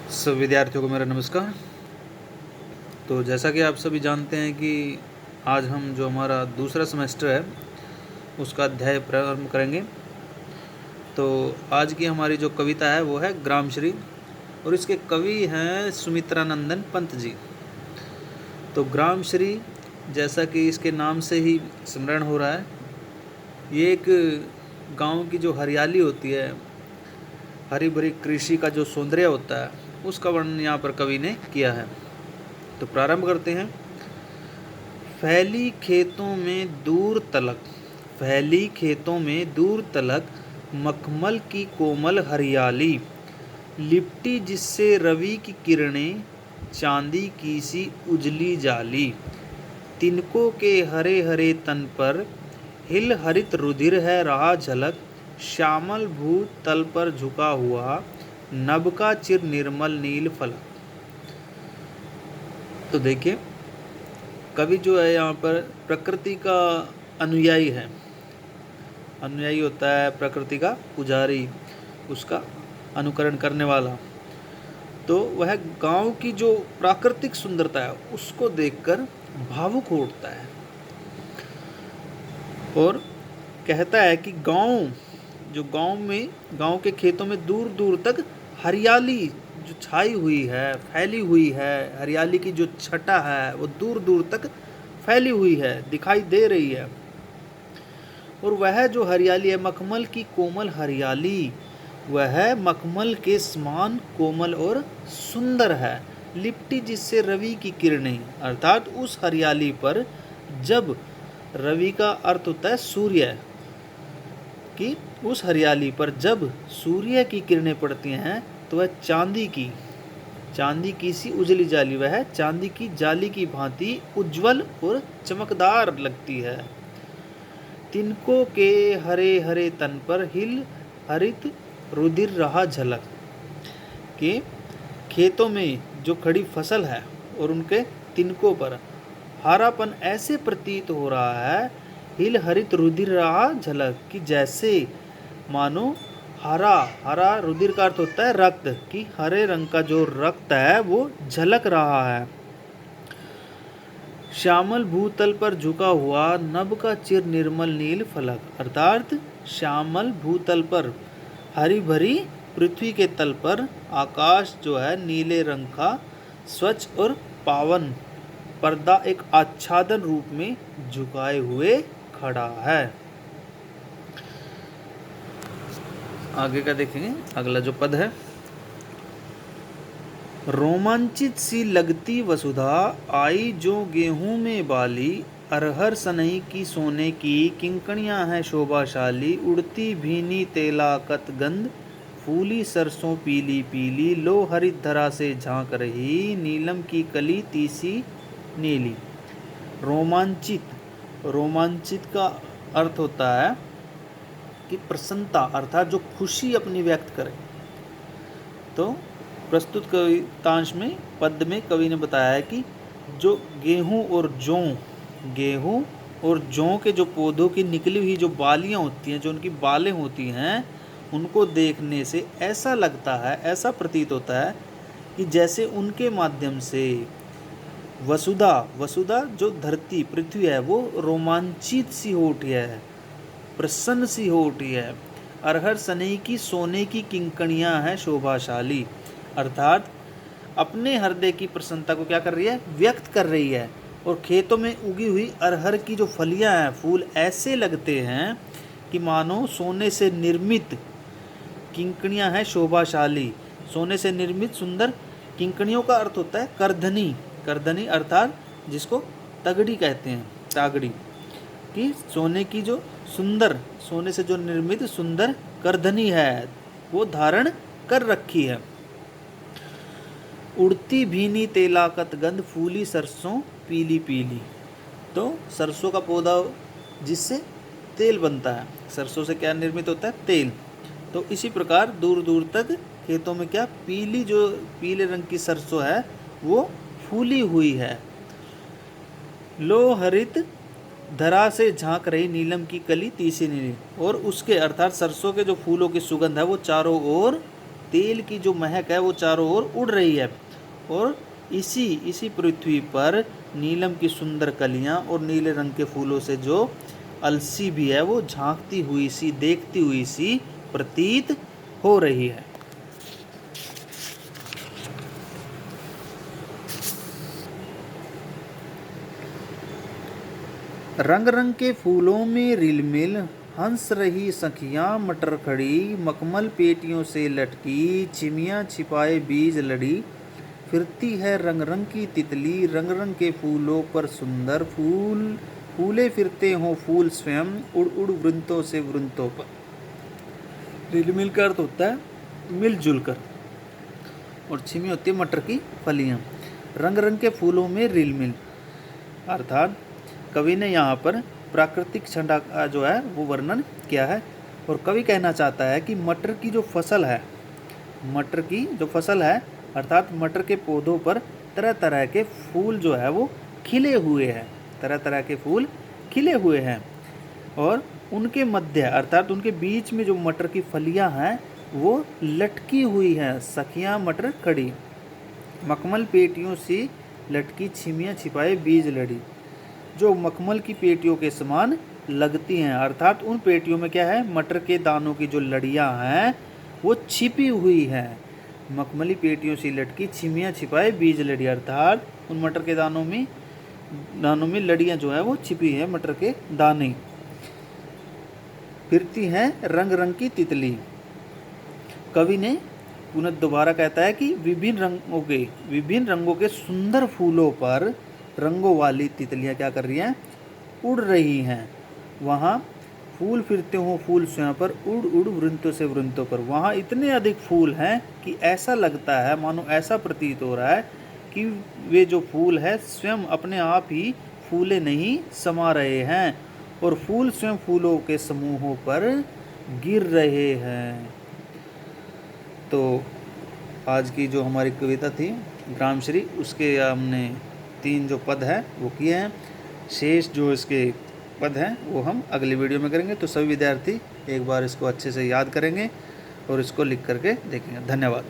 सब विद्यार्थियों को मेरा नमस्कार। तो जैसा कि आप सभी जानते हैं कि आज हम जो हमारा दूसरा सेमेस्टर है उसका अध्याय प्रारंभ करेंगे। तो आज की हमारी जो कविता है वो है ग्रामश्री और इसके कवि हैं सुमित्रानंदन पंत जी। तो ग्रामश्री जैसा कि इसके नाम से ही स्मरण हो रहा है, ये एक गांव की जो हरियाली होती है, हरी भरी कृषि का जो सौंदर्य होता है, उसका वर्णन यहाँ पर कवि ने किया है। तो प्रारंभ करते हैं। फैली खेतों में दूर तलक, फैली खेतों में दूर तलक, मखमल की कोमल हरियाली, लिपटी जिससे रवि की किरणें, चांदी की सी उजली जाली। तिनकों के हरे हरे तन पर हिल हरित रुधिर है रहा झलक, श्यामल भूत तल पर झुका हुआ, नभ का चिर निर्मल नील फलक। तो देखिए, कवि जो है यहाँ पर प्रकृति का अनुयायी है। अनुयायी होता है प्रकृति का पुजारी, उसका अनुकरण करने वाला। तो वह गांव की जो प्राकृतिक सुंदरता है उसको देखकर भावुक हो उठता है और कहता है कि गांव के खेतों में दूर दूर तक हरियाली जो छाई हुई है, फैली हुई है, हरियाली की जो छटा है वो दूर दूर तक फैली हुई है, दिखाई दे रही है। और वह जो हरियाली है मखमल की कोमल हरियाली, वह मखमल के समान कोमल और सुंदर है, लिपटी जिससे रवि की किरणें, अर्थात उस हरियाली पर जब रवि का अर्थ होता है सूर्य, कि उस हरियाली पर जब सूर्य की किरणें पड़ती हैं तो वह चांदी की सी उजली जाली, वह चांदी की जाली की भांति उज्जवल और चमकदार लगती है। तिनकों के हरे हरे तन पर हिल हरित रुधिर रहा झलक, कि खेतों में जो खड़ी फसल है और उनके तिनकों पर हरापन ऐसे प्रतीत हो रहा है, हिल हरित रुधिर रहा झलक, कि जैसे मानो हरा रुधिर का अर्थ होता है रक्त, कि हरे रंग का जो रक्त है वो झलक रहा है। श्यामल भूतल पर झुका हुआ, नभ का चिर निर्मल नील फलक, अर्थात श्यामल भूतल पर, हरी भरी पृथ्वी के तल पर आकाश जो है नीले रंग का स्वच्छ और पावन पर्दा एक आच्छादन रूप में झुकाए हुए खड़ा है। आगे का देखेंगे, अगला जो पद है। रोमांचित सी लगती वसुधा आई जो गेहूं में बाली, अरहर सनई की सोने की किंकणियां हैं शोभाशाली, उड़ती भीनी तेलाकत गंध, फूली सरसों पीली पीली, लो हरित धरा से झांक रही, नीलम की कली तीसी नीली। रोमांचित का अर्थ होता है कि प्रसन्नता, अर्थात जो खुशी अपनी व्यक्त करे। तो प्रस्तुत कवितांश में पद में कवि ने बताया है कि जो गेहूं और जौ के जो पौधों की निकली हुई जो बालियां होती हैं, जो उनकी बालें होती हैं, उनको देखने से ऐसा लगता है, ऐसा प्रतीत होता है कि जैसे उनके माध्यम से वसुधा जो धरती पृथ्वी है वो रोमांचित सी हो उठी है, प्रसन्न सी हो उठी है। अरहर सनई की सोने की किंकणियां हैं शोभाशाली, अर्थात अपने हृदय की प्रसन्नता को क्या कर रही है, व्यक्त कर रही है। और खेतों में उगी हुई अरहर की जो फलियां हैं, फूल ऐसे लगते हैं कि मानो सोने से निर्मित किंकणियां हैं शोभाशाली, सोने से निर्मित सुंदर। किंकणियों का अर्थ होता है करधनी अर्थात जिसको तगड़ी कहते हैं, तागड़ी, कि सोने की जो सुंदर, सोने से जो निर्मित सुंदर करधनी है वो धारण कर रखी है। उड़ती भीनी तेलाकत गंध, फूली सरसों पीली पीली। तो सरसों का पौधा जिससे तेल बनता है, सरसों से क्या निर्मित होता है, तेल। तो इसी प्रकार दूर दूर तक खेतों में क्या पीले रंग की सरसों है वो फूली हुई है। लो हरित धरा से झांक रही, नीलम की कली तीसी नीली। और उसके अर्थात सरसों के जो फूलों की सुगंध है वो चारों ओर तेल की जो महक है वो चारों ओर उड़ रही है। और इसी पृथ्वी पर नीलम की सुंदर कलियां और नीले रंग के फूलों से जो अलसी भी है वो झांकती हुई सी, देखती हुई सी प्रतीत हो रही है। रंग रंग के फूलों में रिलमिल हंस रही सखियां मटर खड़ी, मखमल पेटियों से लटकी चिमियां छिपाए बीज लड़ी। फिरती है रंग रंग की तितली, रंग रंग के फूलों पर सुंदर फूल, फूले फिरते हों फूल स्वयं, उड़ उड़ वृंतों से वृंतों पर। रिलमिल का अर्थ होता है मिलजुल कर, और छिमी होती है मटर की फलियां। रंग रंग के फूलों में रिलमिल, अर्थात कवि ने यहाँ पर प्राकृतिक छटा का जो है वो वर्णन किया है। और कवि कहना चाहता है कि मटर की जो फसल है, मटर की जो फसल है अर्थात मटर के पौधों पर तरह तरह के फूल जो है वो खिले हुए हैं, तरह तरह के फूल खिले हुए हैं। और उनके मध्य अर्थात उनके बीच में जो मटर की फलियां हैं वो लटकी हुई हैं, सखियां मटर खड़ी। मखमल पेटियों से लटकी छिमियां छिपाए बीज लड़ी, जो मखमल की पेटियों के समान लगती हैं, अर्थात उन पेटियों में क्या है, मटर के दानों की जो लड़ियां हैं वो छिपी हुई हैं। मखमली पेटियों से लटकी छिमियां छिपाए बीज लड़ी, अर्थात उन मटर के दानों में लड़ियां जो है वो छिपी हैं, मटर के दाने। फिरती हैं रंग रंग की तितली, कवि ने पुनः दोबारा कहता है कि विभिन्न रंगों के सुंदर फूलों पर रंगों वाली तितलियां क्या कर रही हैं, उड़ रही हैं। वहाँ फूल फिरते हों फूल स्वयं पर, उड़ उड़ वृंतों से वृंतों पर। वहाँ इतने अधिक फूल हैं कि ऐसा लगता है, मानो ऐसा प्रतीत हो रहा है कि वे जो फूल है स्वयं अपने आप ही फूले नहीं समा रहे हैं, और फूल स्वयं फूलों के समूहों पर गिर रहे हैं। तो आज की जो हमारी कविता थी ग्रामश्री, उसके हमने 3 जो पद है वो किए हैं। शेष जो इसके पद हैं वो हम अगली वीडियो में करेंगे। तो सभी विद्यार्थी एक बार इसको अच्छे से याद करेंगे और इसको लिख करके देखेंगे। धन्यवाद।